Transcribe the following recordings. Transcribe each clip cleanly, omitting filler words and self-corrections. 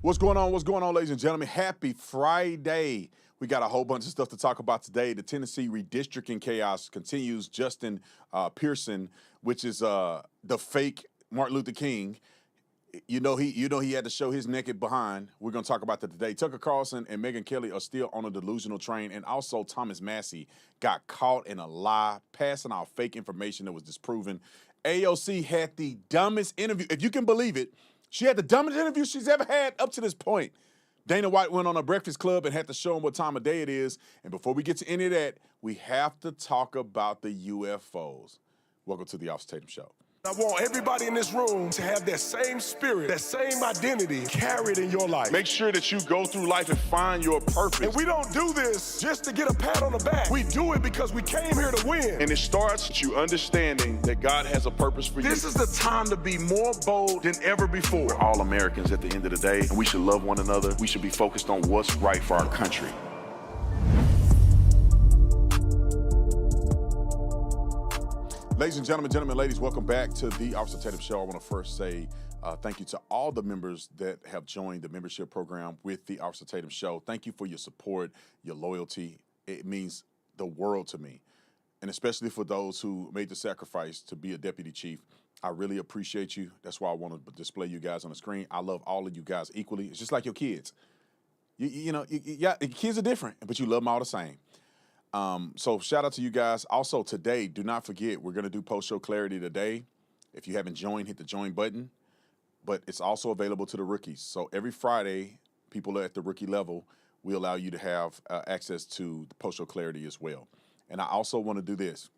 What's going on, ladies and gentlemen? Happy Friday. We got a whole bunch of stuff to talk about today. The Tennessee redistricting chaos continues. Justin Pearson, which is the fake Martin Luther King, he had to show his naked behind. We're going to talk about that today. Tucker Carlson and Megyn Kelly are still on a delusional train, and also Thomas Massie got caught in a lie, passing out fake information that was disproven. AOC had the dumbest interview, if you can believe it. She had the dumbest interview she's ever had up to this point. Dana White went on a Breakfast Club and had to show him what time of day it is. And before we get to any of that, we have to talk about the UFOs. Welcome to the Officer Tatum Show. I want everybody in this room to have that same spirit, that same identity carried in your life. Make sure that you go through life and find your purpose. And we don't do this just to get a pat on the back. We do it because we came here to win. And it starts with you understanding that God has a purpose for you. This is the time to be more bold than ever before. We're all Americans at the end of the day, and we should love one another. We should be focused on what's right for our country. Ladies and gentlemen, ladies, welcome back to the Officer Tatum Show. I want to first say thank you to all the members that have joined the membership program with the Officer Tatum Show. Thank you for your support, your loyalty. It means the world to me, and especially for those who made the sacrifice to be a deputy chief. I really appreciate you. That's why I want to display you guys on the screen. I love all of you guys equally. It's just like your kids. Your kids are different, but you love them all the same. So shout out to you guys. Also today, do not forget, we're going to do post-show clarity today. If you haven't joined, hit the join button. But it's also available to the rookies. So every Friday, people at the rookie level, we allow you to have access to the post-show clarity as well. And I also want to do this.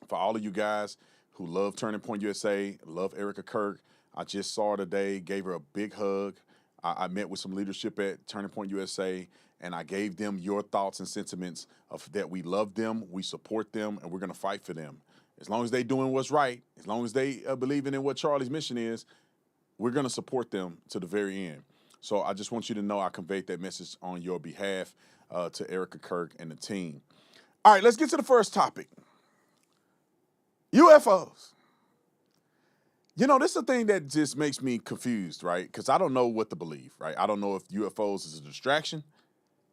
For all of you guys who love Turning Point USA, love Erica Kirk, I just saw her today, gave her a big hug. I met with some leadership at Turning Point USA, and I gave them your thoughts and sentiments of that we love them, we support them, and we're going to fight for them. As long as they doing what's right, as long as they believing in what Charlie's mission is, we're going to support them to the very end. So I just want you to know I conveyed that message on your behalf to Erica Kirk and the team. All right, let's get to the first topic. UFOs. You know, this is a thing that just makes me confused, right? Because I don't know what to believe, right? I don't know if UFOs is a distraction.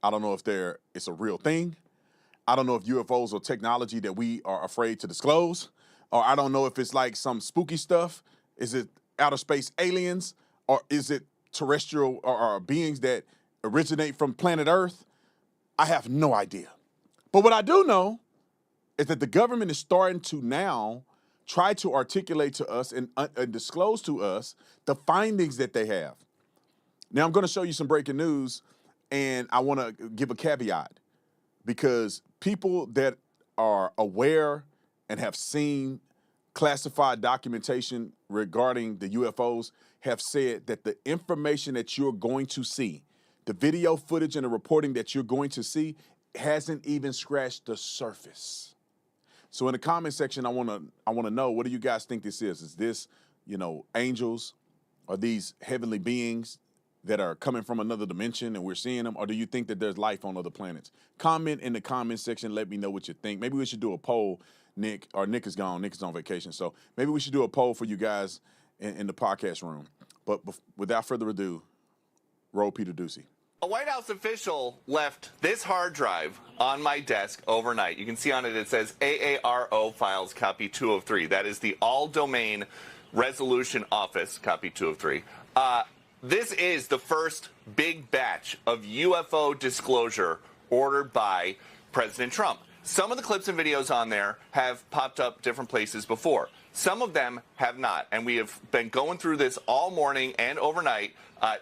I don't know if it's a real thing. I don't know if UFOs are technology that we are afraid to disclose. Or I don't know if it's like some spooky stuff. Is it outer space aliens? Or is it terrestrial or beings that originate from planet Earth? I have no idea. But what I do know is that the government is starting to now try to articulate to us and disclose to us the findings that they have. Now, I'm going to show you some breaking news, and I want to give a caveat because people that are aware and have seen classified documentation regarding the UFOs have said that the information that you're going to see, the video footage and the reporting that you're going to see, hasn't even scratched the surface. So in the comment section, I want to know, what do you guys think this is? Is this, angels? Are these heavenly beings that are coming from another dimension and we're seeing them? Or do you think that there's life on other planets? Comment in the comment section. Let me know what you think. Maybe we should do a poll, Nick. Or Nick is gone. Nick is on vacation. So maybe we should do a poll for you guys in the podcast room. But without further ado, roll Peter Ducey. A White House official left this hard drive on my desk overnight. You can see on it, it says AARO files copy 203. That is the all domain resolution office, copy 203. This is the first big batch of UFO disclosure ordered by President Trump. Some of the clips and videos on there have popped up different places before. Some of them have not. And we have been going through this all morning and overnight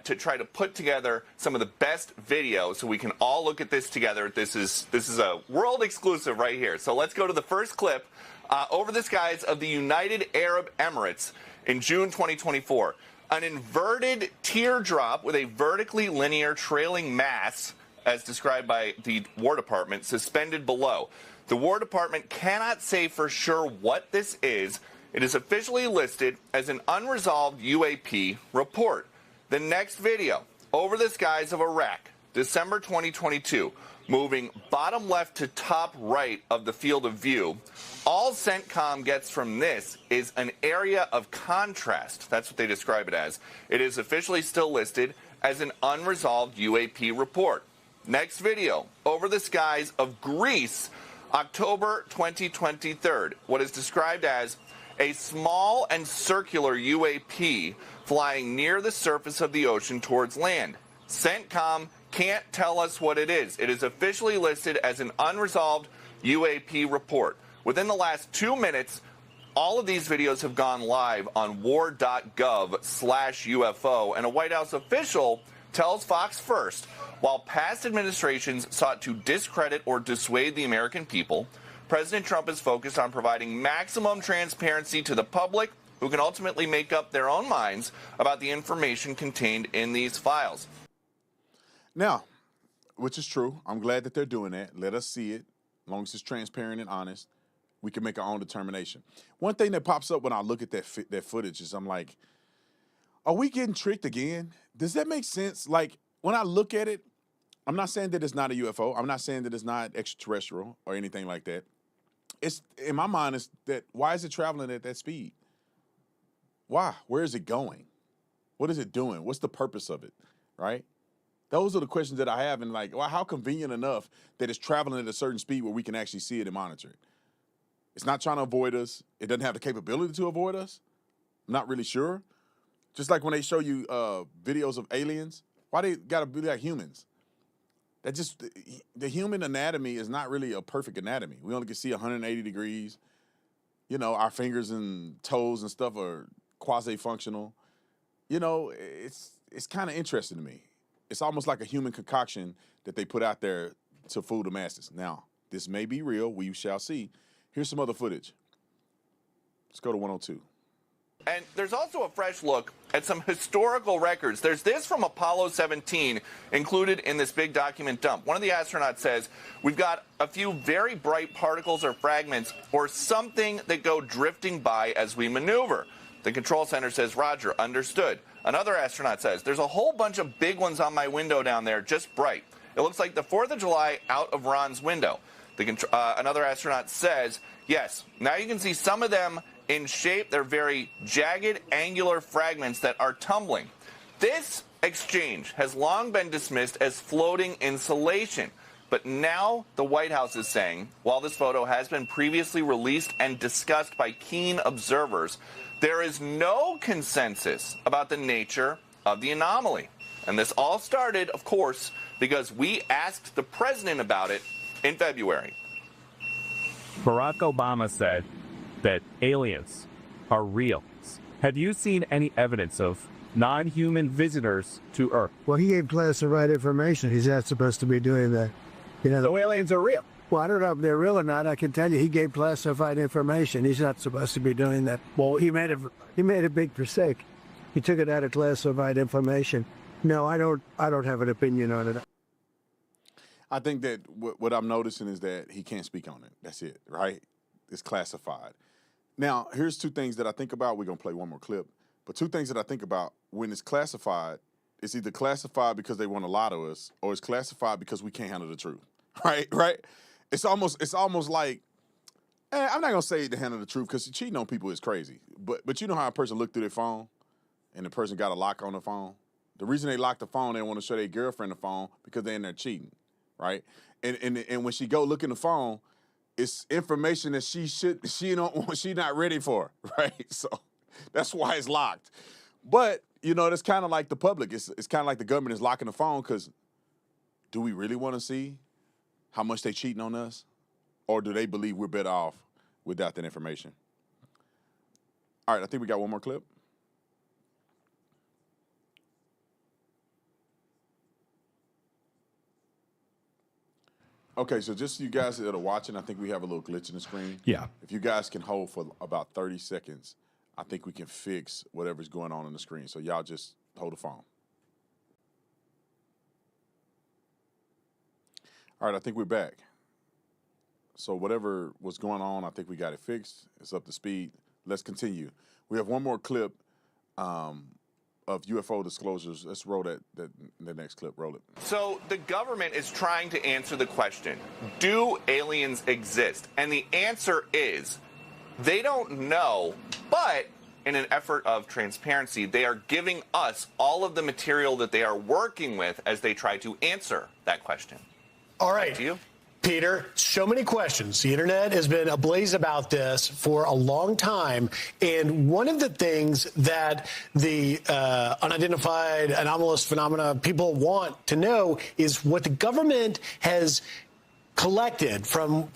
to try to put together some of the best videos so we can all look at this together. This is a world exclusive right here. So let's go to the first clip over the skies of the United Arab Emirates in June 2024. An inverted teardrop with a vertically linear trailing mass, as described by the War Department, suspended below. The War Department cannot say for sure what this is. It is officially listed as an unresolved UAP report. The next video, over the skies of Iraq, December 2022, moving bottom left to top right of the field of view. All CENTCOM gets from this is an area of contrast. That's what they describe it as. It is officially still listed as an unresolved UAP report. Next video, over the skies of Greece, October 2023. What is described as a small and circular UAP flying near the surface of the ocean towards land. CENTCOM can't tell us what it is. It is officially listed as an unresolved UAP report. Within the last 2 minutes, all of these videos have gone live on war.gov/UFO, and a White House official tells Fox First, while past administrations sought to discredit or dissuade the American people, President Trump is focused on providing maximum transparency to the public, who can ultimately make up their own minds about the information contained in these files. Now, which is true, I'm glad that they're doing that. Let us see it. As long as it's transparent and honest, we can make our own determination. One thing that pops up when I look at that footage is I'm like, are we getting tricked again? Does that make sense? Like, when I look at it, I'm not saying that it's not a UFO. I'm not saying that it's not extraterrestrial or anything like that. It's, in my mind, is that why is it traveling at that speed? Why? Where is it going? What is it doing? What's the purpose of it, right? Those are the questions that I have, and like, well, how convenient enough that it's traveling at a certain speed where we can actually see it and monitor it. It's not trying to avoid us. It doesn't have the capability to avoid us. I'm not really sure. Just like when they show you videos of aliens, why they gotta be like humans? That just, the human anatomy is not really a perfect anatomy. We only can see 180 degrees. You know, our fingers and toes and stuff are quasi-functional. You know, it's kind of interesting to me. It's almost like a human concoction that they put out there to fool the masses. Now, this may be real. We shall see. Here's some other footage. Let's go to 102. And there's also a fresh look at some historical records. There's this from Apollo 17 included in this big document dump. One of the astronauts says, we've got a few very bright particles or fragments or something that go drifting by as we maneuver. The control center says, Roger, understood. Another astronaut says, there's a whole bunch of big ones on my window down there, just bright. It looks like the 4th of July out of Ron's window. Another astronaut says, yes, now you can see some of them in shape. They're very jagged, angular fragments that are tumbling. This exchange has long been dismissed as floating insulation. But now the White House is saying, while this photo has been previously released and discussed by keen observers, there is no consensus about the nature of the anomaly. And this all started, of course, because we asked the president about it in February. Barack Obama said that aliens are real. Have you seen any evidence of non-human visitors to Earth? Well, he gave classified information. He's not supposed to be doing that. You know, So aliens are real. well, I don't know if they're real or not. I can tell you he gave classified information. He's not supposed to be doing that. Well, he made a big mistake. He took it out of classified information. No, I don't have an opinion on it. I think that what I'm noticing is that he can't speak on it. That's it, right? It's classified. Now, here's two things that I think about. We're going to play one more clip. But two things that I think about when it's classified, it's either classified because they want to lie to us or it's classified because we can't handle the truth, right? It's almost like, I'm not going to say to handle the truth because cheating on people is crazy. But you know how a person looked through their phone and the person got a lock on the phone? The reason they lock the phone, they want to show their girlfriend the phone because they're in there cheating, right? And when she go look in the phone, it's information that she not ready for, right? So that's why it's locked. But you know, that's kind of like the public. It's kind of like the government is locking the phone because do we really want to see how much they cheating on us, or do they believe we're better off without that information? All right, I think we got one more clip. Okay, so just you guys that are watching, I think we have a little glitch in the screen. Yeah. If you guys can hold for about 30 seconds, I think we can fix whatever's going on the screen. So y'all just hold the phone. All right, I think we're back. So whatever was going on, I think we got it fixed. It's up to speed. Let's continue. We have one more clip of UFO disclosures. Let's roll the next clip. Roll it. So the government is trying to answer the question, do aliens exist? And the answer is, they don't know, but in an effort of transparency, they are giving us all of the material that they are working with as they try to answer that question. All right. Back to you. Peter, so many questions. The internet has been ablaze about this for a long time. And one of the things that the unidentified anomalous phenomena people want to know is what the government has collected from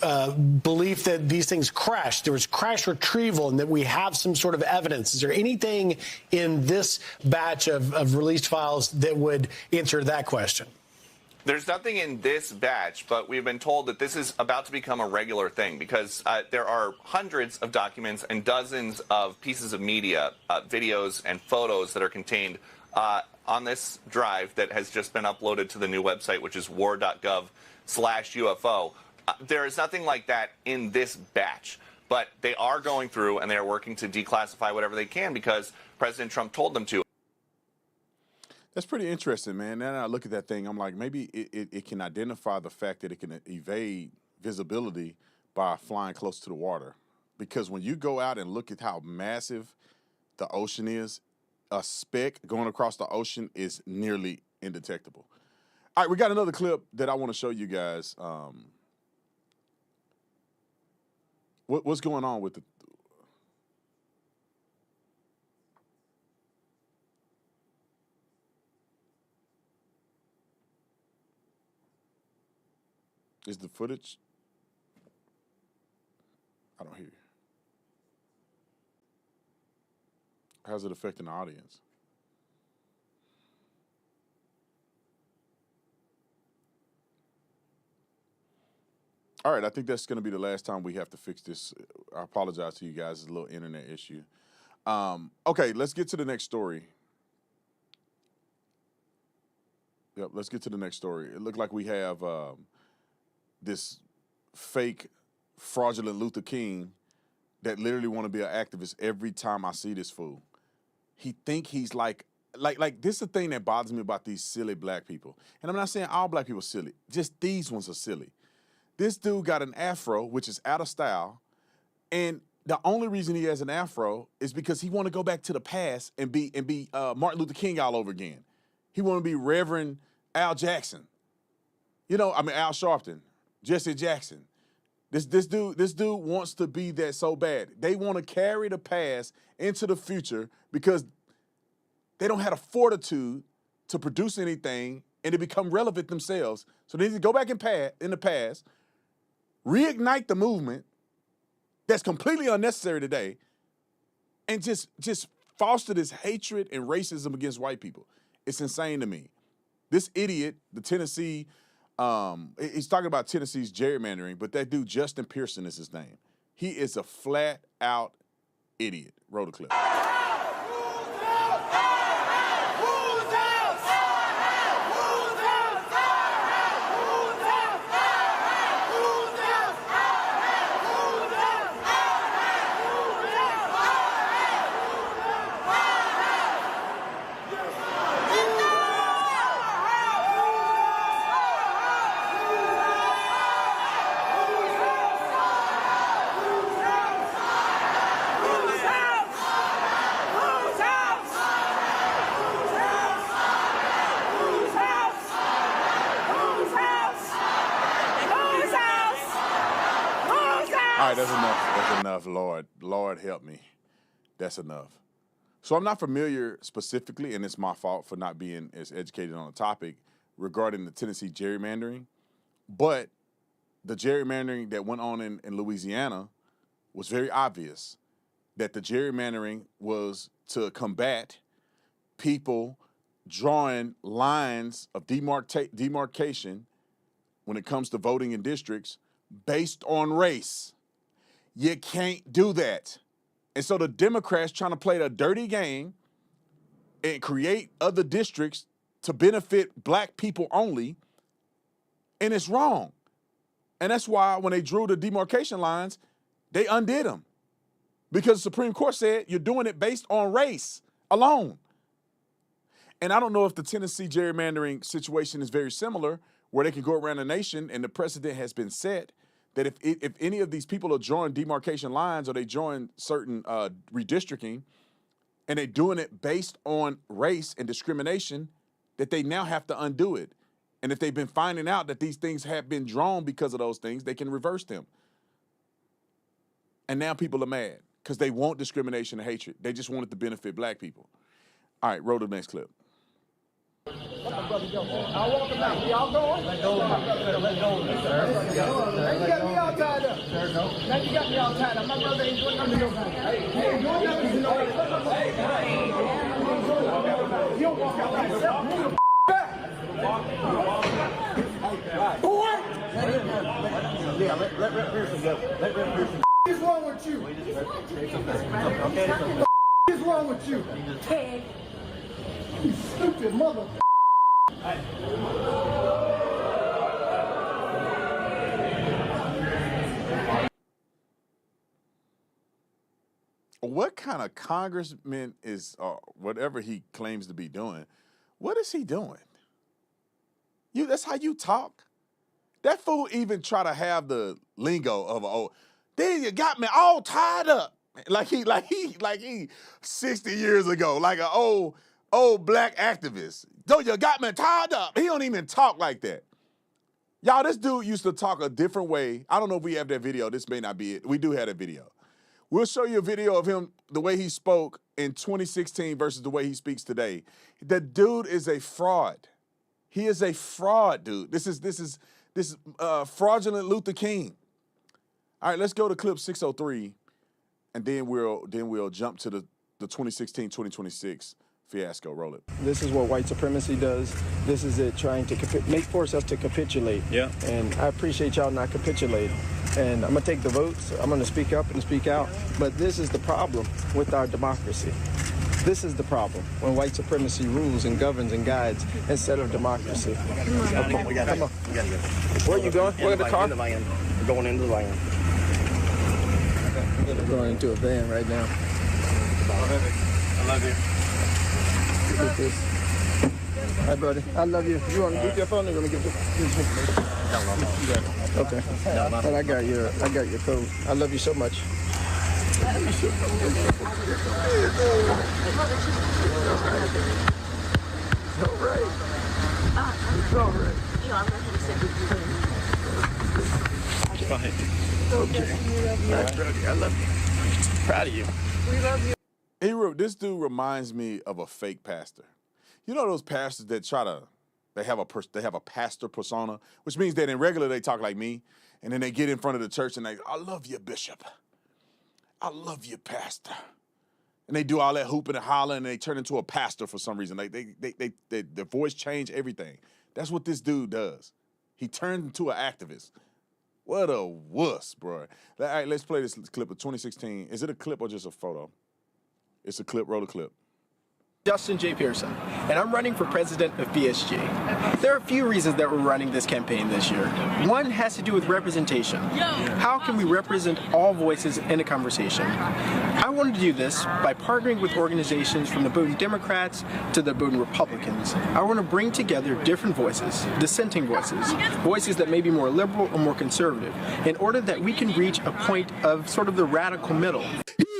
belief that these things crashed. There was crash retrieval and that we have some sort of evidence. Is there anything in this batch of released files that would answer that question? There's nothing in this batch, but we've been told that this is about to become a regular thing because there are hundreds of documents and dozens of pieces of media, videos and photos that are contained on this drive that has just been uploaded to the new website, which is war.gov/UFO. There is nothing like that in this batch, but they are going through and they are working to declassify whatever they can because President Trump told them to. That's pretty interesting, man. Now I look at that thing, I'm like, maybe it can identify the fact that it can evade visibility by flying close to the water. Because when you go out and look at how massive the ocean is, a speck going across the ocean is nearly indetectable. All right, we got another clip that I want to show you guys. What's going on with the... Is the footage? I don't hear you. How's it affecting the audience? All right, I think that's going to be the last time we have to fix this. I apologize to you guys. It's a little internet issue. Okay, let's get to the next story. Yep, let's get to the next story. It looked like we have this fake, fraudulent Luther King that literally want to be an activist every time I see this fool. He think he's like this is the thing that bothers me about these silly black people. And I'm not saying all black people are silly. Just these ones are silly. This dude got an afro, which is out of style, and the only reason he has an afro is because he want to go back to the past and be Martin Luther King all over again. He want to be Reverend Al Jackson. Al Sharpton. Jesse Jackson. This dude wants to be that so bad. They want to carry the past into the future because they don't have the fortitude to produce anything and to become relevant themselves. So they need to go back in the past, reignite the movement that's completely unnecessary today, and just foster this hatred and racism against white people. It's insane to me. This idiot, the Tennessee... he's talking about Tennessee's gerrymandering, but that dude, Justin Pearson, is his name. He is a flat-out idiot. Roll the clip. All right, that's enough. That's enough, Lord. Lord, help me. That's enough. So I'm not familiar specifically, and it's my fault for not being as educated on the topic regarding the Tennessee gerrymandering, but the gerrymandering that went on in Louisiana was very obvious that the gerrymandering was to combat people drawing lines of demarcation when it comes to voting in districts based on race. You can't do that. And so the Democrats trying to play the dirty game and create other districts to benefit black people only, and it's wrong. And that's why when they drew the demarcation lines, they undid them. Because the Supreme Court said you're doing it based on race alone. And I don't know if the Tennessee gerrymandering situation is very similar, where they can go around the nation and the precedent has been set that if any of these people are drawing demarcation lines or they join certain redistricting, and they're doing it based on race and discrimination, that they now have to undo it. And if they've been finding out that these things have been drawn because of those things, they can reverse them. And now people are mad because they want discrimination and hatred. They just want it to benefit black people. All right, roll the next clip. I'll walk him back. Y'all going? Let go. Let go. Now you got me all tied up. Now you got me all tied up. My brother ain't doing nothing to nobody. He ain't doing nothing to nobody. You don't walk out by yourself. Move the back. Boy! Yeah, let Pearson go. Let Pearson. What is wrong with you? What is wrong with you? Ted. You stupid mother. What kind of congressman is, whatever he claims to be doing, what is he doing? That's how you talk? That fool even try to have the lingo of, oh, then you got me all tied up. Like he 60 years ago, like an old black activist. Though you got me tied up. He don't even talk like that. Y'all, this dude used to talk a different way. I don't know if we have that video. This may not be it. We do have that video. We'll show you a video of him, the way he spoke in 2016 versus the way he speaks today. The dude is a fraud. He is a fraud, dude. This is fraudulent Luther King. All right, let's go to clip 603, and then we'll jump to the 2016-2026 fiasco. Roll it. This is what white supremacy does. This is it trying to force us to capitulate. Yeah. And I appreciate y'all not capitulating. And I'm going to take the votes. I'm going to speak up and speak out. But this is the problem with our democracy. This is the problem when white supremacy rules and governs and guides instead of democracy. Come on. Where are you going? Where the car? We're going into the van. We're going into a van right now. I love you. Look at this. Hi, buddy. I love you. You want to give your phone? Or you want to give your phone? No. Okay. And I got your code. I love you so much. It's all right. It's all right. Fine. Okay. All right, Brody. I love you. Proud of you. We love you. This dude reminds me of a fake pastor. You know those pastors that they have a pastor persona, which means that in regular they talk like me, and then they get in front of the church and I love you, bishop. I love you, pastor. And they do all that hooping and hollering, and they turn into a pastor for some reason. Like their voice change everything. That's what this dude does. He turns into an activist. What a wuss, bro. All right, let's play this clip of 2016. Is it a clip or just a photo? It's a clip. Roll the clip. Justin J. Pearson, and I'm running for president of BSG. There are a few reasons that we're running this campaign this year. One has to do with representation. How can we represent all voices in a conversation? I wanted to do this by partnering with organizations from the Boone Democrats to the Boone Republicans. I want to bring together different voices, dissenting voices, voices that may be more liberal or more conservative, in order that we can reach a point of sort of the radical middle.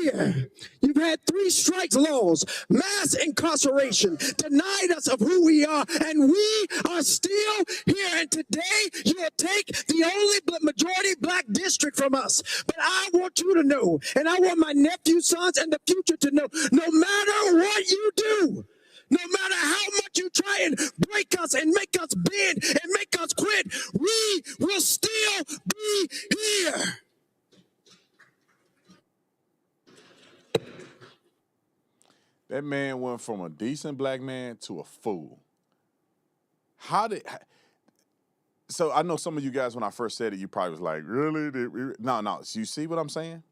Here, you've had 3 strikes laws, mass incarceration, denied us of who we are, and we are still here. And today, you'll take the only majority black district from us. But I want you to know, and I want my nephew, sons, and the future to know, no matter what you do, no matter how much you try and break us and make us bend and make us quit, we will still be here. That man went from a decent black man to a fool. So I know some of you guys, when I first said it, you probably was like, really? No. So you see what I'm saying?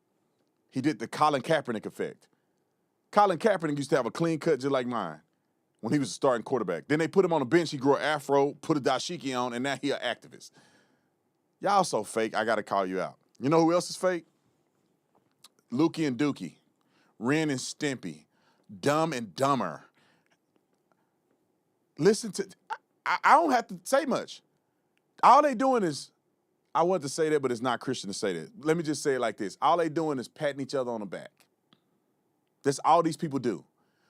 He did the Colin Kaepernick effect. Colin Kaepernick used to have a clean cut just like mine when he was a starting quarterback. Then they put him on the bench. He grew an afro, put a dashiki on, and now he an activist. Y'all so fake, I got to call you out. You know who else is fake? Lukey and Dookie, Ren and Stimpy, Dumb and Dumber. Listen to, I don't have to say much. All they doing is, I want to say that, but it's not Christian to say that. Let me just say it like this. All they doing is patting each other on the back. That's all these people do.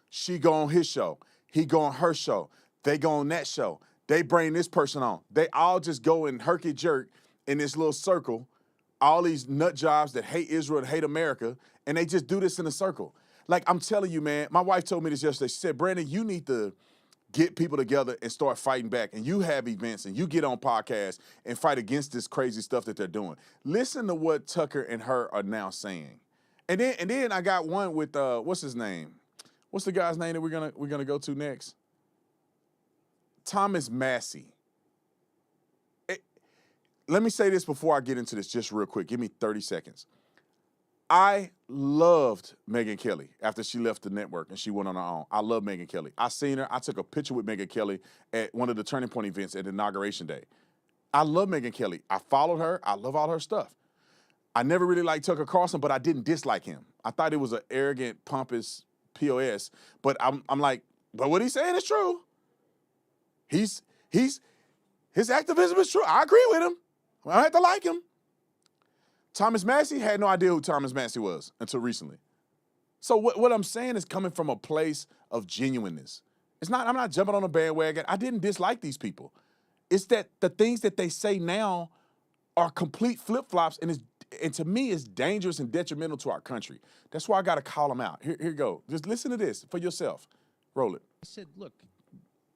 She go on his show. He go on her show. They go on that show. They bring this person on. They all just go and herky jerk in this little circle. All these nut jobs that hate Israel and hate America, and they just do this in a circle. Like, I'm telling you, man, my wife told me this yesterday. She said, Brandon, you need to get people together and start fighting back. And you have events and you get on podcasts and fight against this crazy stuff that they're doing. Listen to what Tucker and her are now saying. And then I got one with what's his name? What's the guy's name that we're gonna go to next? Thomas Massie. Let me say this before I get into this just real quick. Give me 30 seconds. I loved Megyn Kelly after she left the network and she went on her own. I love Megyn Kelly. I seen her. I took a picture with Megyn Kelly at one of the Turning Point events at Inauguration Day. I love Megyn Kelly. I followed her. I love all her stuff. I never really liked Tucker Carlson, but I didn't dislike him. I thought it was an arrogant, pompous POS. But I'm like, but what he's saying is true. His activism is true. I agree with him. I don't have to like him. Thomas Massie had no idea who Thomas Massie was until recently. So what I'm saying is coming from a place of genuineness. I'm not jumping on a bandwagon. I didn't dislike these people. It's that the things that they say now are complete flip-flops, and to me, it's dangerous and detrimental to our country. That's why I got to call them out. Here you go. Just listen to this for yourself. Roll it. I said, look,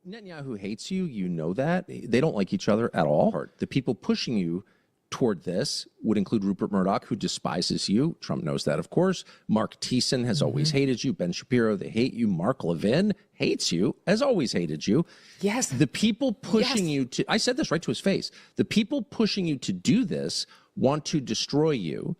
Netanyahu hates you. You know that. They don't like each other at all. The people pushing you toward this would include Rupert Murdoch, who despises you. Trump knows that, of course. Mark Thiessen has always hated you. Ben Shapiro, they hate you. Mark Levin hates you, has always hated you. Yes. The people pushing you to, I said this right to his face, the people pushing you to do this want to destroy you,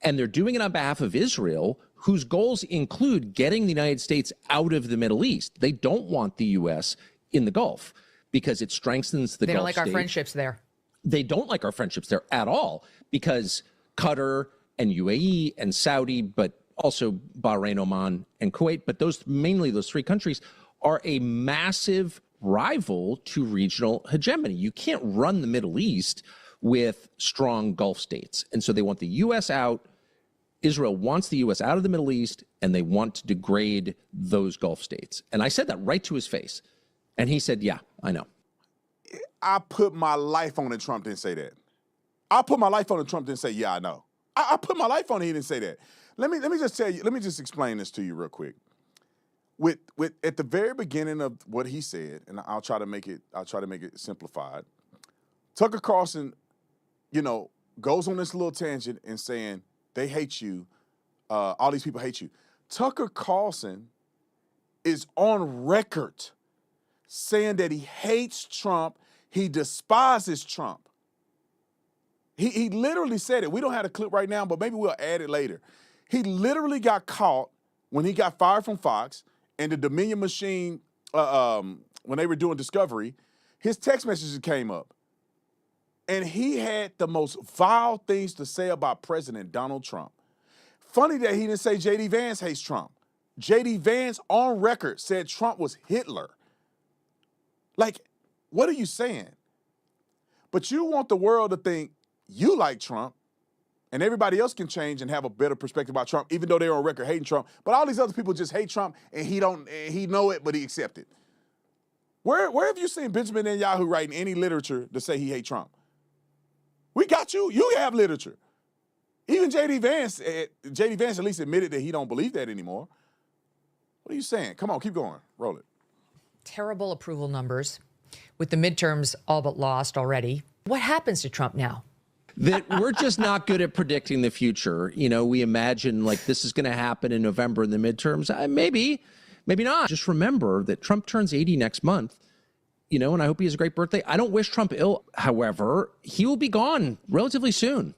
and they're doing it on behalf of Israel, whose goals include getting the United States out of the Middle East. They don't want the U.S. in the Gulf because it strengthens the Gulf They don't like our states. friendships there. They don't like our friendships there at all because Qatar and UAE and Saudi, but also Bahrain, Oman, and Kuwait, but mainly those three countries are a massive rival to regional hegemony. You can't run the Middle East with strong Gulf states. And so they want the U.S. out. Israel wants the U.S. out of the Middle East, and they want to degrade those Gulf states. And I said that right to his face. And he said, yeah, I know. I put my life on it. Trump didn't say that. I put my life on it. Trump didn't say, yeah, I know. I put my life on it. He didn't say that. Let me just tell you, let me just explain this to you real quick. With at the very beginning of what he said, and I'll try to make it simplified. Tucker Carlson, goes on this little tangent and saying they hate you. All these people hate you. Tucker Carlson is on record saying that he hates Trump, he despises Trump. He literally said it. We don't have a clip right now, but maybe we'll add it later. He literally got caught when he got fired from Fox and the Dominion machine, when they were doing Discovery, his text messages came up. And he had the most vile things to say about President Donald Trump. Funny that he didn't say J.D. Vance hates Trump. J.D. Vance on record said Trump was Hitler. Like, what are you saying? But you want the world to think you like Trump and everybody else can change and have a better perspective about Trump, even though they're on record hating Trump. But all these other people just hate Trump and he know it, but he accept it. Where have you seen Benjamin Netanyahu writing any literature to say he hate Trump? We got you. You have literature. Even J.D. Vance at least admitted that he don't believe that anymore. What are you saying? Come on, keep going. Roll it. Terrible approval numbers with the midterms all but lost already. What happens to Trump now? That we're just not good at predicting the future. We imagine like this is going to happen in November in the midterms. Maybe not. Just remember that Trump turns 80 next month. And I hope he has a great birthday. I don't wish Trump ill. However, he will be gone relatively soon,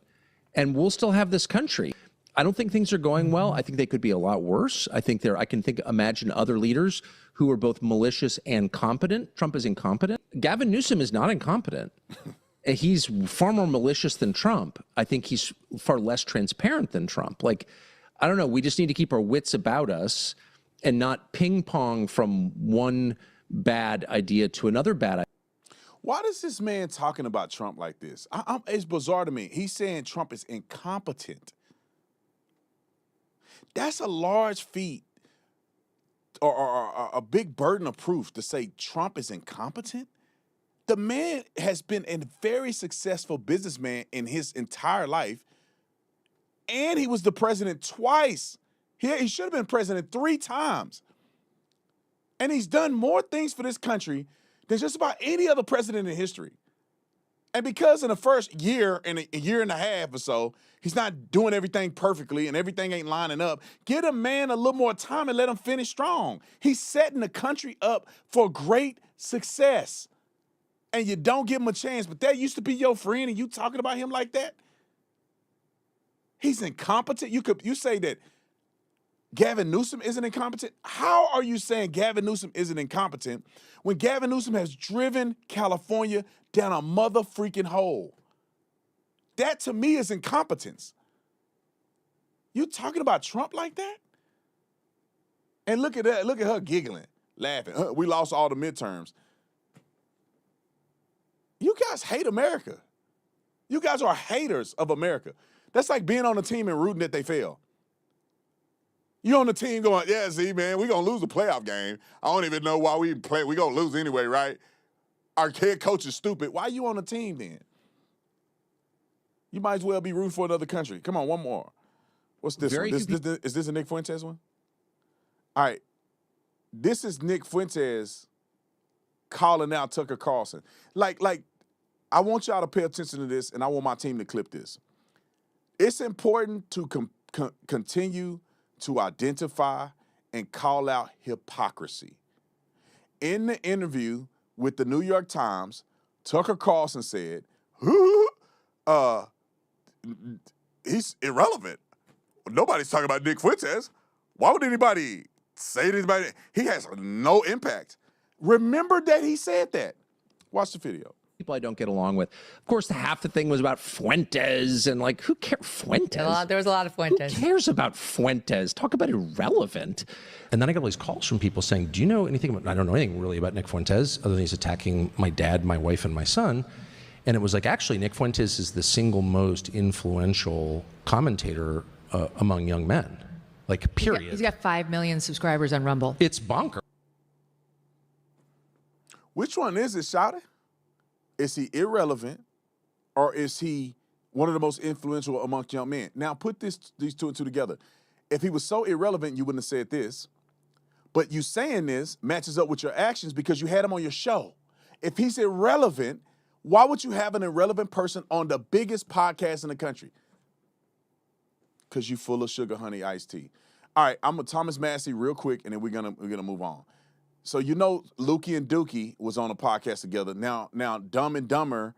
and we'll still have this country. I don't think things are going well. I think they could be a lot worse. I can imagine other leaders who are both malicious and competent. Trump is incompetent. Gavin Newsom is not incompetent. He's far more malicious than Trump. I think he's far less transparent than Trump. I don't know. We just need to keep our wits about us and not ping pong from one bad idea to another bad idea. Why does this man talking about Trump like this? It's bizarre to me. He's saying Trump is incompetent. That's a large feat a big burden of proof to say Trump is incompetent. The man has been a very successful businessman in his entire life, and he was the president twice. He should have been president 3 times. And he's done more things for this country than just about any other president in history. And because in the first year and a year and a half or so, he's not doing everything perfectly and everything ain't lining up, get a man a little more time and let him finish strong. He's setting the country up for great success. And you don't give him a chance, but that used to be your friend and you talking about him like that? He's incompetent? You say that Gavin Newsom isn't incompetent? How are you saying Gavin Newsom isn't incompetent when Gavin Newsom has driven California down a mother-freaking hole? That, to me, is incompetence. You talking about Trump like that? And look at that. Look at her giggling, laughing. We lost all the midterms. You guys hate America. You guys are haters of America. That's like being on a team and rooting that they fail. You on the team going, yeah, see, man, we're going to lose the playoff game. I don't even know why we even play. We're going to lose anyway, right? Our head coach is stupid. Why are you on the team then? You might as well be rooting for another country. Come on, one more. What's this one? Is this a Nick Fuentes one? All right. This is Nick Fuentes calling out Tucker Carlson. Like, I want y'all to pay attention to this, and I want my team to clip this. It's important to continue to identify and call out hypocrisy. In the interview with the New York Times, Tucker Carlson said, he's irrelevant. Nobody's talking about Nick Fuentes. Why would anybody say anybody? He has no impact. Remember that he said that. Watch the video. People I don't get along with. Of course, half the thing was about Fuentes and like, who cares? Fuentes? There was a lot of Fuentes. Who cares about Fuentes? Talk about irrelevant. And then I got all these calls from people saying, do you know anything about, I don't know anything really about Nick Fuentes, other than he's attacking my dad, my wife, and my son. And it was like, actually, Nick Fuentes is the single most influential commentator among young men. Like, period. He's got 5 million subscribers on Rumble. It's bonkers. Which one is it, Shawty? Is he irrelevant, or is he one of the most influential amongst young men? Now, put these two and two together. If he was so irrelevant, you wouldn't have said this. But you saying this matches up with your actions because you had him on your show. If he's irrelevant, why would you have an irrelevant person on the biggest podcast in the country? Because you full of sugar, honey, iced tea. All right, I'm with Thomas Massie real quick, and then we're gonna move on. So you know Lukey and Dookie was on a podcast together. Now Dumb and Dumber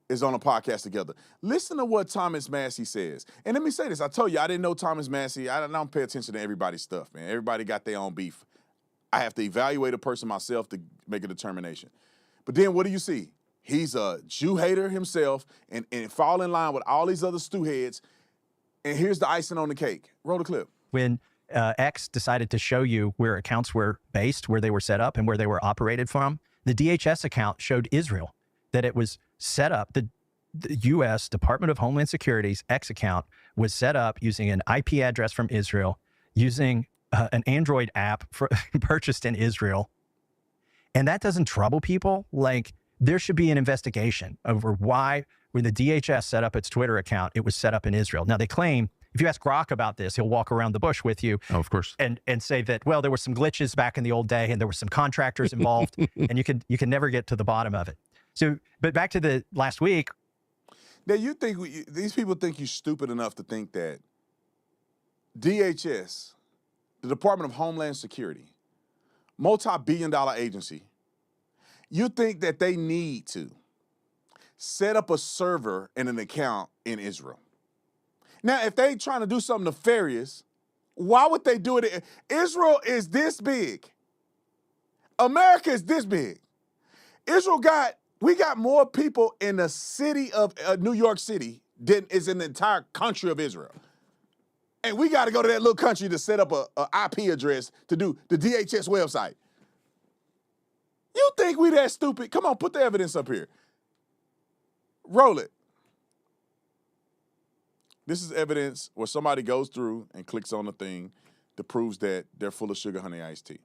is on a podcast together. Listen to what Thomas Massie says. And let me say this. I told you I didn't know Thomas Massie. I don't pay attention to everybody's stuff, man. Everybody got their own beef. I have to evaluate a person myself to make a determination. But then what do you see? He's a Jew hater himself and fall in line with all these other stew heads. And here's the icing on the cake. Roll the clip. When X decided to show you where accounts were based, where they were set up, and where they were operated from, the DHS account showed Israel, that it was set up. The U.S. Department of Homeland Security's X account was set up using an IP address from Israel, using an Android app purchased in Israel. And that doesn't trouble people. Like, there should be an investigation over why, when the DHS set up its Twitter account, it was set up in Israel. Now, they claim, if you ask Grok about this, he'll walk around the bush with you. Oh, of course. And say that, well, there were some glitches back in the old day and there were some contractors involved and you can never get to the bottom of it. So, but back to the last week. Now, you think these people think you're stupid enough to think that DHS, the Department of Homeland Security, multi-billion-dollar agency, you think that they need to set up a server and an account in Israel? Now, if they trying to do something nefarious, why would they do it? Israel is this big. America is this big. We got more people in the city of New York City than is in the entire country of Israel. And we got to go to that little country to set up a IP address to do the DHS website. You think we that stupid? Come on, put the evidence up here. Roll it. This is evidence where somebody goes through and clicks on the thing that proves that they're full of sugar honey iced tea.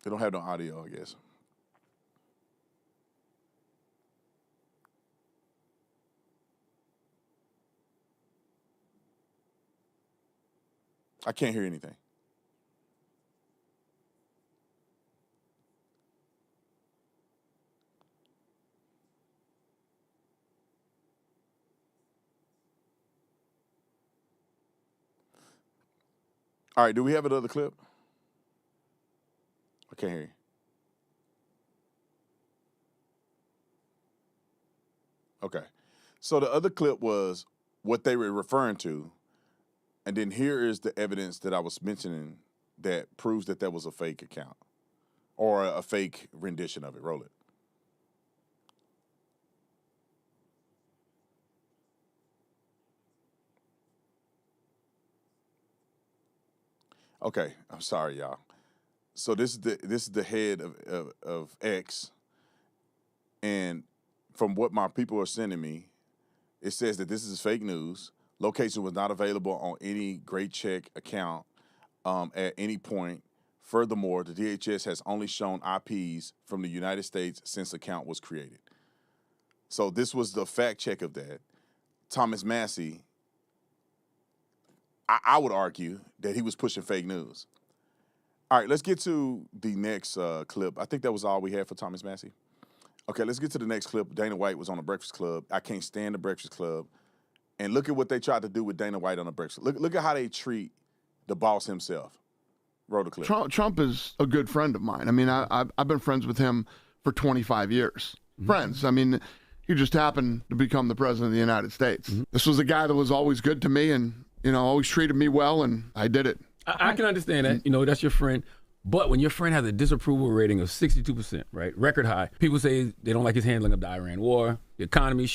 They don't have no audio, I guess. I can't hear anything. All right, do we have another clip? I can't hear you. Okay. So the other clip was what they were referring to. And then here is the evidence that I was mentioning that proves that was a fake account or a fake rendition of it. Roll it. Okay, I'm sorry, y'all. So this is the head of X, and from what my people are sending me, it says that this is fake news. Location was not available on any Great Check account at any point. Furthermore, the DHS has only shown IPs from the United States since the account was created. So this was the fact check of that. Thomas Massie, I would argue that he was pushing fake news. All right, let's get to the next clip. I think that was all we had for Thomas Massie. Okay, let's get to the next clip. Dana White was on the Breakfast Club. I can't stand the Breakfast Club. And look at what they tried to do with Dana White on the Breakfast Club. Look at how they treat the boss himself. Roll the clip. Trump is a good friend of mine. I mean, I've been friends with him for 25 years. Mm-hmm. Friends. I mean, he just happened to become the president of the United States. Mm-hmm. This was a guy that was always good to me and, always treated me well, and I did it. I can understand that. That's your friend. But when your friend has a disapproval rating of 62%, right, record high, people say they don't like his handling of the Iran war, the economy,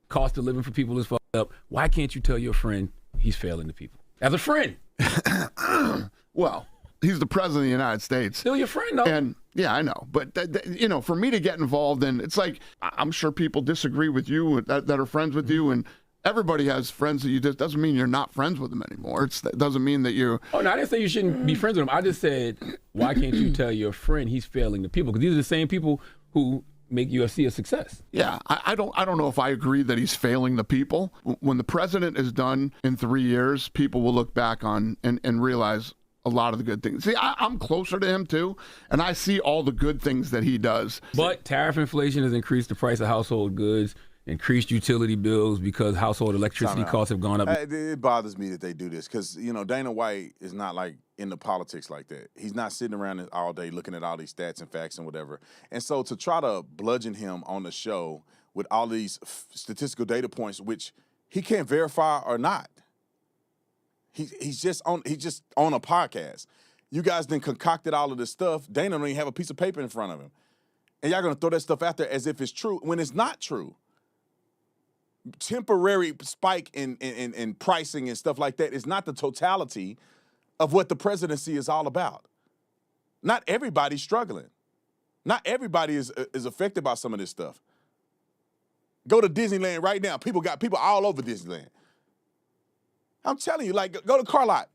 cost of living for people is fucked up. Why can't you tell your friend he's failing the people? As a friend. Well, he's the president of the United States. Still your friend, though. And yeah, I know. But, for me to get involved in, it's like, I'm sure people disagree with you that are friends with you, and everybody has friends that you just, doesn't mean you're not friends with them anymore. It doesn't mean that you. Oh, no, I didn't say you shouldn't be friends with him. I just said, why can't you tell your friend he's failing the people? Because these are the same people who make UFC a success. Yeah, I don't know if I agree that he's failing the people. When the president is done in 3 years, people will look back on and realize a lot of the good things. See, I'm closer to him too, and I see all the good things that he does. But tariff inflation has increased the price of household goods, increased utility bills because household electricity costs have gone up. It bothers me that they do this because, Dana White is not like into politics like that. He's not sitting around all day looking at all these stats and facts and whatever. And so to try to bludgeon him on the show with all these statistical data points, which he can't verify or not. He's just on a podcast. You guys then concocted all of this stuff. Dana don't even have a piece of paper in front of him. And y'all going to throw that stuff out there as if it's true when it's not true. Temporary spike in pricing and stuff like that is not the totality of what the presidency is all about. Not everybody's struggling. Not everybody is affected by some of this stuff. Go to Disneyland right now. People all over Disneyland. I'm telling you, like, go to car lot.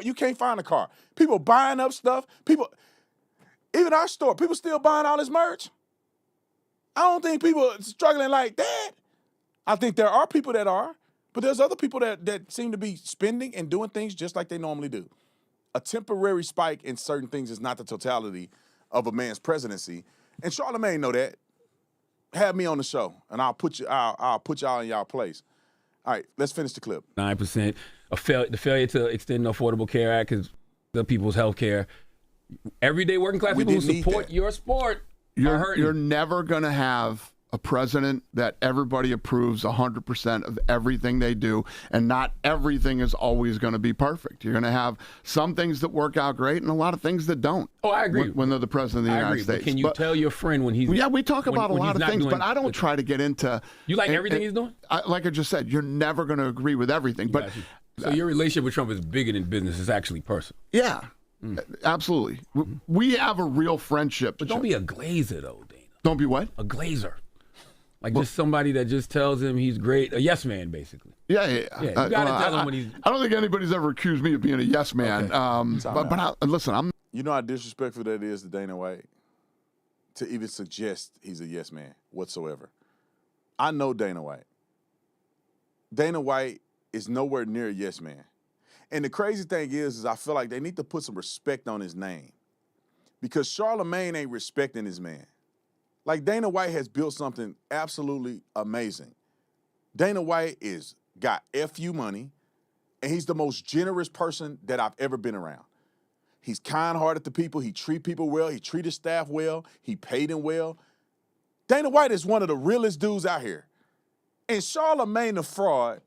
You can't find a car. People buying up stuff. Even our store, people still buying all this merch. I don't think people are struggling like that. I think there are people that are, but there's other people that seem to be spending and doing things just like they normally do. A temporary spike in certain things is not the totality of a man's presidency. And Charlamagne know that. Have me on the show, and I'll put y'all in y'all place. All right, let's finish the clip. 9%. The failure to extend the Affordable Care Act is the people's health care. Everyday working class people who support your sport are hurting. You're never going to have a president that everybody approves 100% of everything they do, and not everything is always going to be perfect. You're going to have some things that work out great and a lot of things that don't. Oh, I agree. When they're the president of the United States. But can you tell your friend when he's... Yeah, we talk about a lot of things, but I don't try to get into... You like everything he's doing? Like I just said, you're never going to agree with everything. But So your relationship with Trump is bigger than business. It's actually personal. Yeah, absolutely. We have a real friendship. But don't be a glazer, though, Dana. Don't be what? A glazer. Like just somebody that just tells him he's great. A yes man, basically. Yeah. Yeah, you gotta tell him when he's. I don't think anybody's ever accused me of being a yes man. Okay. But listen, I'm. You know how disrespectful that is to Dana White to even suggest he's a yes man whatsoever. I know Dana White. Dana White is nowhere near a yes man. And the crazy thing is I feel like they need to put some respect on his name because Charlemagne ain't respecting his man. Like Dana White has built something absolutely amazing. Dana White got FU money, and he's the most generous person that I've ever been around. He's kind-hearted to people. He treat people well. He treat his staff well. He paid them well. Dana White is one of the realest dudes out here. And Charlemagne the fraud,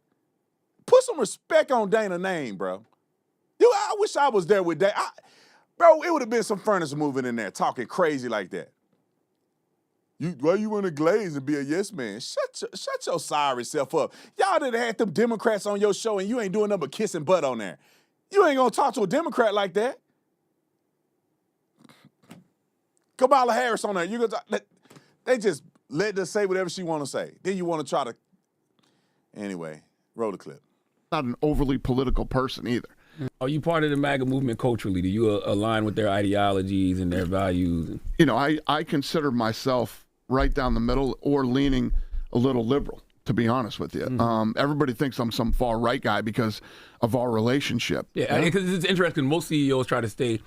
put some respect on Dana's name, bro. I wish I was there with Dana. Bro, it would have been some furnace moving in there talking crazy like that. Why you want to glaze and be a yes man? Shut your sorry self up. Y'all done had them Democrats on your show and you ain't doing nothing but kissing butt on there. You ain't gonna talk to a Democrat like that. Kamala Harris on there. You gonna they just let her say whatever she want to say. Then you want to try to. Anyway, roll the clip. Not an overly political person either. Are you part of the MAGA movement culturally? Do you align with their ideologies and their values? You know, I consider myself right down the middle or leaning a little liberal, to be honest with you. Everybody thinks I'm some far right guy because of our relationship. Yeah, because it's interesting. Most CEOs try to stay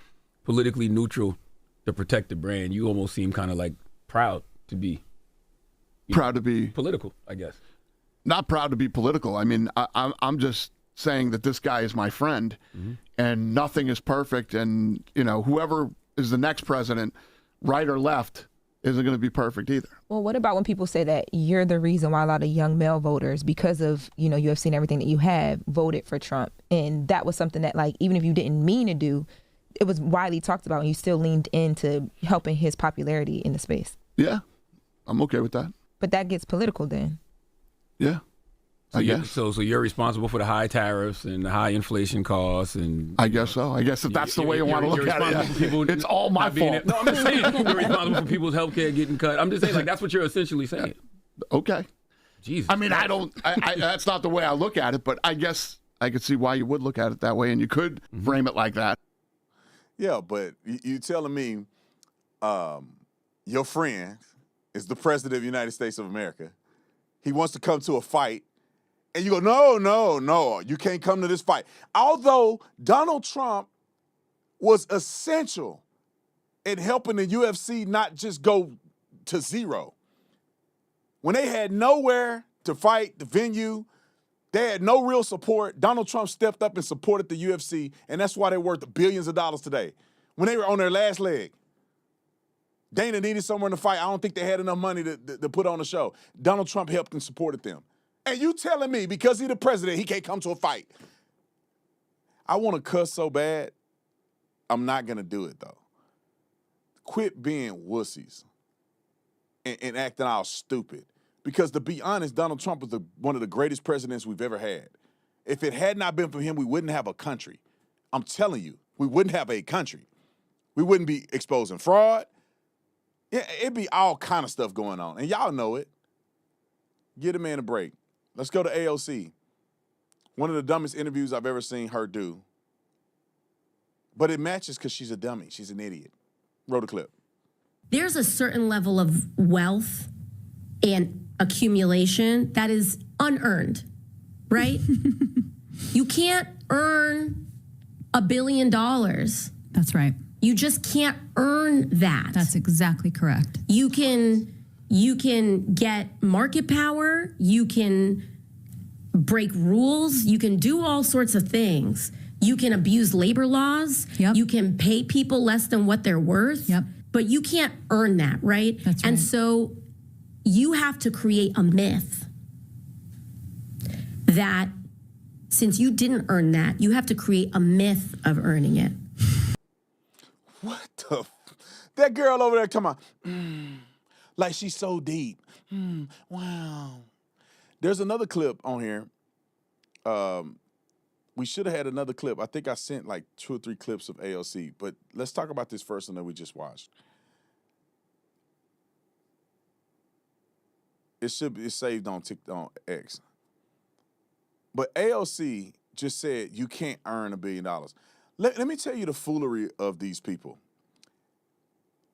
politically neutral to protect the brand. You almost seem kind of like proud to be. Proud to be political, I guess. Not proud to be political. I mean, I'm just saying that this guy is my friend, and nothing is perfect. And you know, whoever is the next president, right or left, isn't going to be perfect either. Well, what about when people say that you're the reason why a lot of young male voters, because of, you know, you have seen everything that you have, voted for Trump? And that was something that, like, even if you didn't mean to do, it was widely talked about and you still leaned into helping his popularity in the space. Yeah, I'm okay with that. But that gets political then. Yeah. So I guess. So you're responsible for the high tariffs and the high inflation costs, and I guess so. I guess if that's the way you want to look at it, it's all my fault. No, I'm just saying you're responsible for people's health care getting cut. I'm just saying, like, that's what you're essentially saying. Okay. Jesus. I mean, that's not the way I look at it, but I guess I could see why you would look at it that way, and you could frame it like that. Yeah, but you telling me your friend is the president of the United States of America. He wants to come to a fight. And you go, no, you can't come to this fight. Although Donald Trump was essential in helping the UFC not just go to zero. When they had nowhere to fight, the venue, they had no real support. Donald Trump stepped up and supported the UFC, and that's why they're worth billions of dollars today. When they were on their last leg, Dana needed someone to fight. I don't think they had enough money to put on a show. Donald Trump helped and supported them. And you telling me because he's the president, he can't come to a fight. I want to cuss so bad, I'm not going to do it, though. Quit being wussies and acting all stupid. Because to be honest, Donald Trump was one of the greatest presidents we've ever had. If it had not been for him, we wouldn't have a country. I'm telling you, we wouldn't have a country. We wouldn't be exposing fraud. Yeah, it'd be all kind of stuff going on. And y'all know it. Give the man a break. Let's go to AOC. One of the dumbest interviews I've ever seen her do. But it matches because she's a dummy. She's an idiot. Roll the clip. There's a certain level of wealth and accumulation that is unearned, right? You can't earn $1 billion. That's right. You just can't earn that. That's exactly correct. You can get market power, you can break rules, you can do all sorts of things. You can abuse labor laws, you can pay people less than what they're worth, but you can't earn that, right? That's right. And so you have to create a myth that since you didn't earn that, you have to create a myth of earning it. What the? That girl over there, come on. Like she's so deep. Wow. There's another clip on here. We should have had another clip. I think I sent like 2 or 3 clips of AOC, but let's talk about this first one that we just watched. It's saved on TikTok, on X. But AOC just said you can't earn $1 billion. Let me tell you the foolery of these people.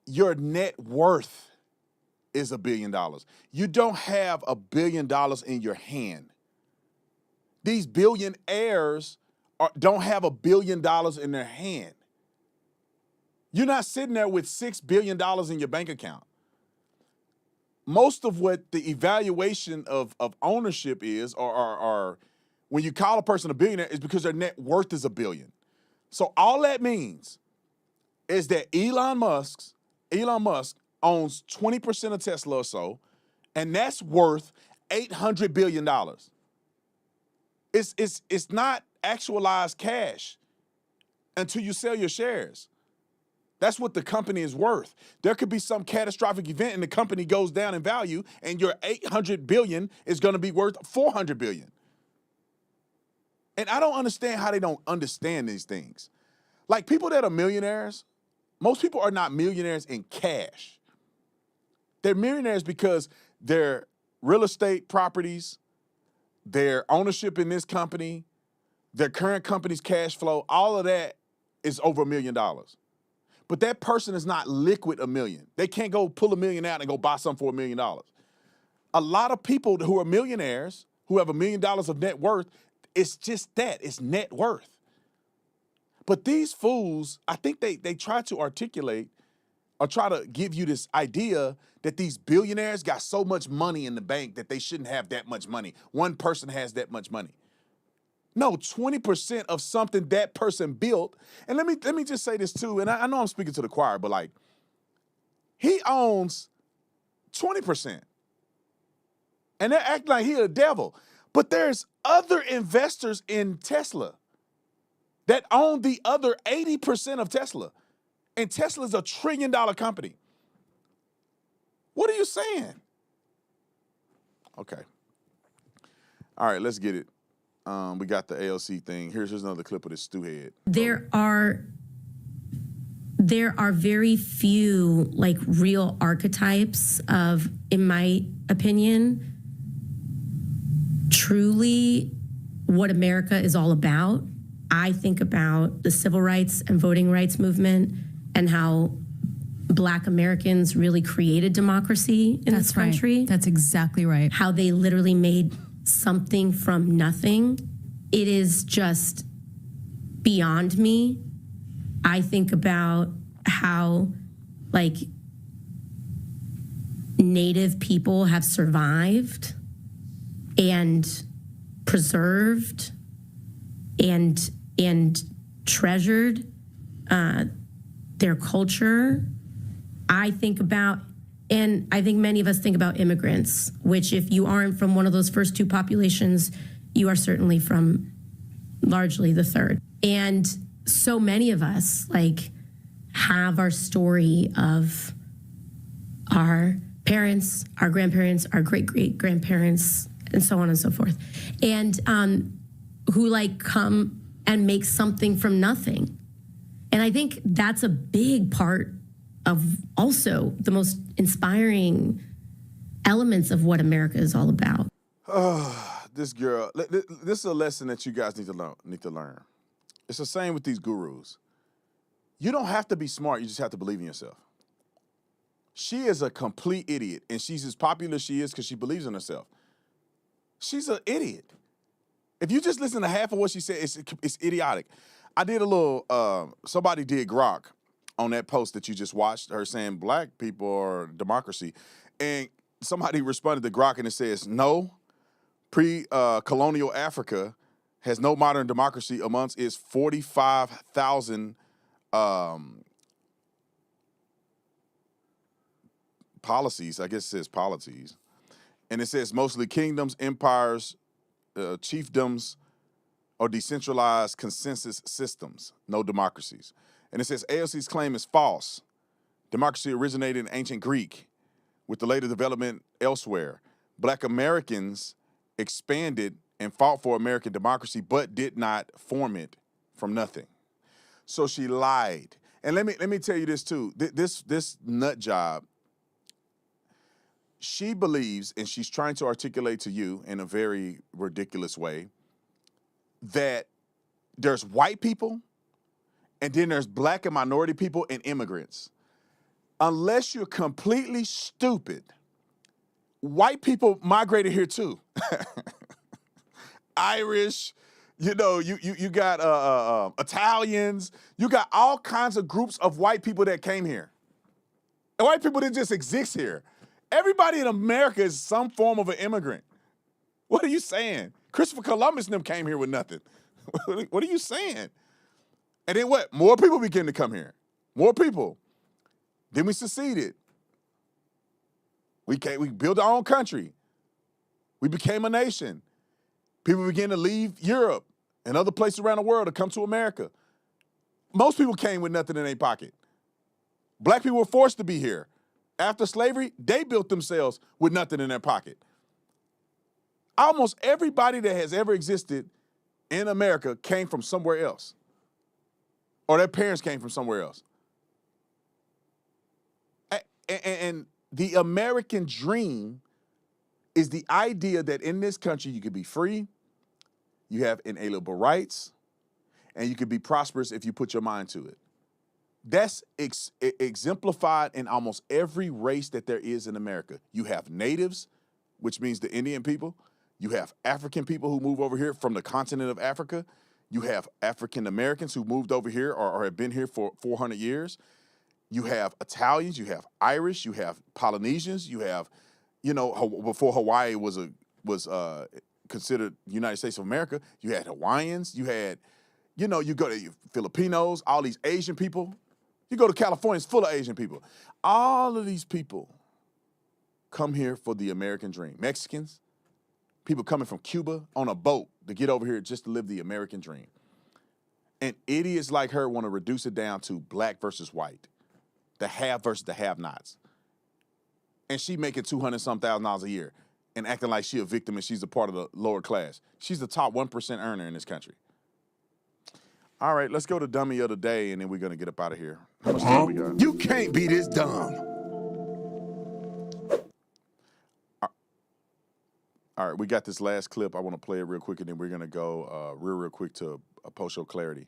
Your net worth is $1 billion. You don't have $1 billion in your hand. These billionaires don't have $1 billion in their hand. You're not sitting there with $6 billion in your bank account. Most of what the evaluation of ownership is, or when you call a person a billionaire, is because their net worth is $1 billion. So all that means is that Elon Musk owns 20% of Tesla or so, and that's worth $800 billion. It's not actualized cash until you sell your shares. That's what the company is worth. There could be some catastrophic event and the company goes down in value, and your $800 billion is going to be worth $400 billion. And I don't understand how they don't understand these things. Like, people that are millionaires, most people are not millionaires in cash. They're millionaires because their real estate properties, their ownership in this company, their current company's cash flow, all of that is over $1 million. But that person is not liquid $1 million. They can't go pull $1 million out and go buy something for $1 million. A lot of people who are millionaires, who have $1 million of net worth, it's just that, it's net worth. But these fools, I think they try to articulate or try to give you this idea that these billionaires got so much money in the bank that they shouldn't have that much money. One person has that much money. No, 20% of something that person built. And let me just say this too, and I know I'm speaking to the choir, but like, he owns 20%. And they're acting like he's a devil. But there's other investors in Tesla that own the other 80% of Tesla. And Tesla's $1 trillion company. What are you saying? Okay. All right, let's get it. We got the AOC thing. Here's another clip of this stew head. There are very few like real archetypes of, in my opinion, truly what America is all about. I think about the civil rights and voting rights movement and how Black Americans really created democracy in this country. Right. That's exactly right. How they literally made something from nothing. It is just beyond me. I think about how, like, Native people have survived and preserved and treasured their culture. I think about, and I think many of us think about immigrants, which if you aren't from one of those first two populations, you are certainly from largely the third. And so many of us like have our story of our parents, our grandparents, our great-great-grandparents, and so on and so forth. And who like come and make something from nothing. And I think that's a big part of also the most inspiring elements of what America is all about. This girl, this is a lesson that you guys need to learn. It's the same with these gurus. You don't have to be smart, you just have to believe in yourself. She is a complete idiot, and she's as popular as she is because she believes in herself. She's an idiot. If you just listen to half of what she said, it's idiotic. I did a little, somebody did grok on that post that you just watched, her saying Black people are democracy. And somebody responded to grok and it says, no, pre-colonial Africa has no modern democracy amongst its 45,000 policies. I guess it says polities. And it says mostly kingdoms, empires, chiefdoms, or decentralized consensus systems, no democracies. And it says AOC's claim is false. Democracy originated in ancient Greek with the later development elsewhere. Black Americans expanded and fought for American democracy, but did not form it from nothing. So she lied. And let me tell you this too. This nut job, she believes, and she's trying to articulate to you in a very ridiculous way, that there's white people and then there's black and minority people and immigrants. Unless you're completely stupid, white people migrated here too. Irish, you got Italians, you got all kinds of groups of white people that came here. And white people didn't just exist here. Everybody in America is some form of an immigrant. What are you saying? Christopher Columbus and them came here with nothing. What are you saying? And then what? More people began to come here. More people. Then we seceded. We built our own country. We became a nation. People began to leave Europe and other places around the world to come to America. Most people came with nothing in their pocket. Black people were forced to be here. After slavery, they built themselves with nothing in their pocket. Almost everybody that has ever existed in America came from somewhere else. Or their parents came from somewhere else. And the American dream is the idea that in this country you could be free, you have inalienable rights, and you could be prosperous if you put your mind to it. That's exemplified in almost every race that there is in America. You have natives, which means the Indian people. You have African people who move over here from the continent of Africa. You have African Americans who moved over here or have been here for 400 years. You have Italians, you have Irish, you have Polynesians, you have, before Hawaii was considered United States of America, you had Hawaiians, you had, you go to Filipinos, all these Asian people. You go to California, it's full of Asian people. All of these people come here for the American dream. Mexicans, people coming from Cuba on a boat to get over here just to live the American dream. And idiots like her want to reduce it down to black versus white, the have versus the have-nots. And she making $200,000 a year and acting like she a victim and she's a part of the lower class. She's the top 1% earner in this country. All right, let's go to Dummy of the Day, and then we're going to get up out of here. How much time we got? You can't be this dumb. All right, we got this last clip. I want to play it real quick, and then we're going to go real quick to a post-show clarity.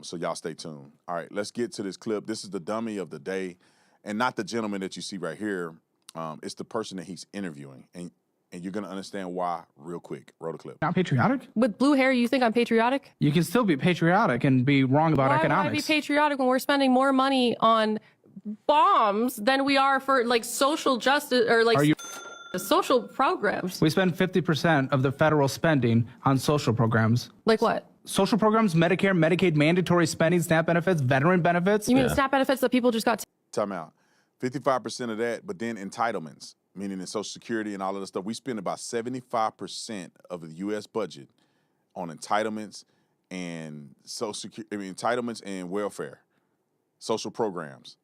So y'all stay tuned. All right, let's get to this clip. This is the Dummy of the Day, and not the gentleman that you see right here. It's the person that he's interviewing, and you're going to understand why real quick. Roll the clip. Not patriotic? With blue hair, you think I'm patriotic? You can still be patriotic and be wrong about economics. Why would I be patriotic when we're spending more money on bombs than we are for social justice or social programs? We spend 50% of the federal spending on social programs. Like what? Social programs, Medicare, Medicaid, mandatory spending, SNAP benefits, veteran benefits. You mean SNAP benefits that people just got? Time out. 55% of that, but then entitlements, meaning in Social Security and all of the stuff. We spend about 75% of the U.S. budget on entitlements and entitlements and welfare, social programs.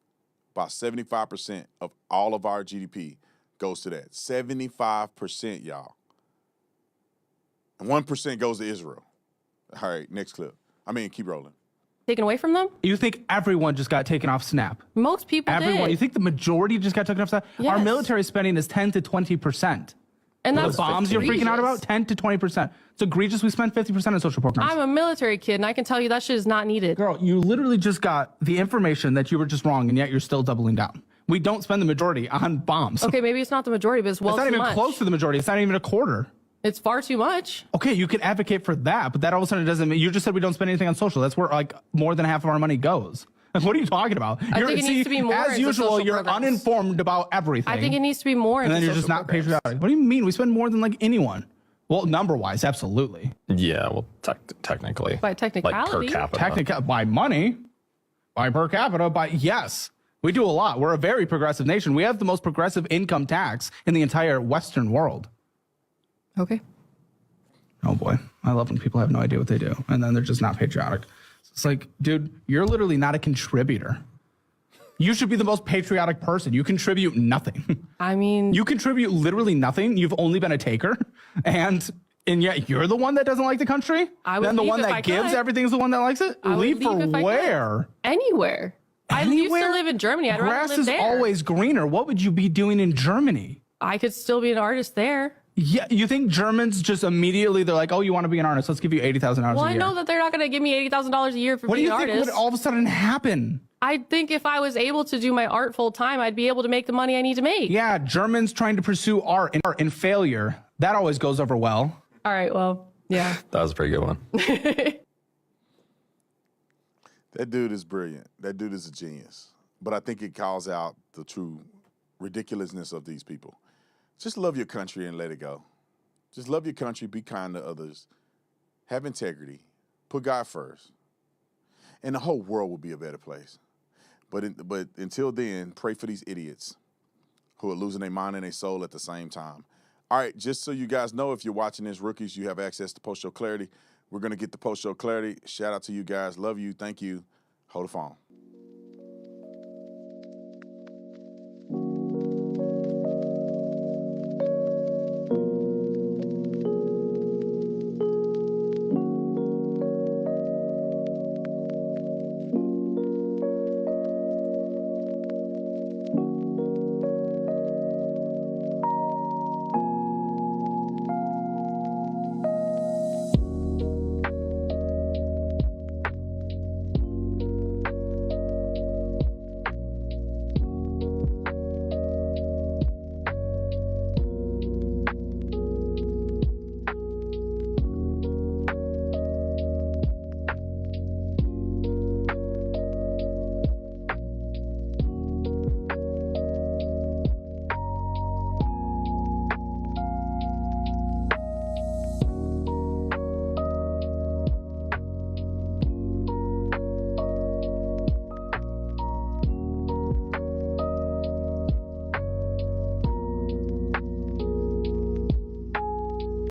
About 75% of all of our GDP goes to that. 75%, y'all. And 1% goes to Israel. All right, next clip. Keep rolling. Taken away from them? You think everyone just got taken off SNAP? Most people Everyone. did. You think the majority just got taken off SNAP? Yes. Our military spending is 10 to 20%. And that's the bombs you're freaking out about, 10 to 20%. It's egregious. We spend 50% on social programs. I'm a military kid, and I can tell you that shit is not needed. Girl, you literally just got the information that you were just wrong, and yet you're still doubling down. We don't spend the majority on bombs. Okay, maybe it's not the majority, but it's It's not even close to the majority. It's not even a quarter. It's far too much. Okay, you can advocate for that, but that all of a sudden doesn't mean, you just said we don't spend anything on social. That's where more than half of our money goes. What are you talking about? I think it needs to be more as into usual, social you're programs. uninformed about everything. I think it needs to be more and into then you're just social not programs. patriotic. What do you mean? We spend more than anyone. Well, number-wise, absolutely. Yeah, well, technically. By technicality. Like per capita. By money, by per capita, by yes. We do a lot. We're a very progressive nation. We have the most progressive income tax in the entire Western world. Okay. Oh boy, I love when people have no idea what they do, and then they're just not patriotic. It's like, dude, you're literally not a contributor. You should be the most patriotic person. You contribute nothing. You contribute literally nothing. You've only been a taker, and yet you're the one that doesn't like the country. I would then the leave one if that I gives could. everything is the one that likes it. I would Leave for leave if I could. where? Anywhere. I used to live in Germany. I'd rather Grass live is there. always greener. What would you be doing in Germany? I could still be an artist there. Yeah, you think Germans just immediately, they're like, oh, you want to be an artist? Let's give you $80,000 Well, a year. I know that they're not going to give me $80,000 a year for What do being you an think artist. would all of a sudden happen? I think if I was able to do my art full time, I'd be able to make the money I need to make. Yeah, Germans trying to pursue art and failure. That always goes over well. All right, well, yeah. That was a pretty good one. That dude is brilliant. That dude is a genius. But I think it calls out the true ridiculousness of these people. Just love your country and let it go. Just love your country, be kind to others, have integrity, put God first, and the whole world will be a better place. But until then, pray for these idiots who are losing their mind and their soul at the same time. All right, just so you guys know, if you're watching this, rookies, you have access to post-show clarity. We're going to get the post-show clarity. Shout out to you guys. Love you. Thank you. Hold the phone.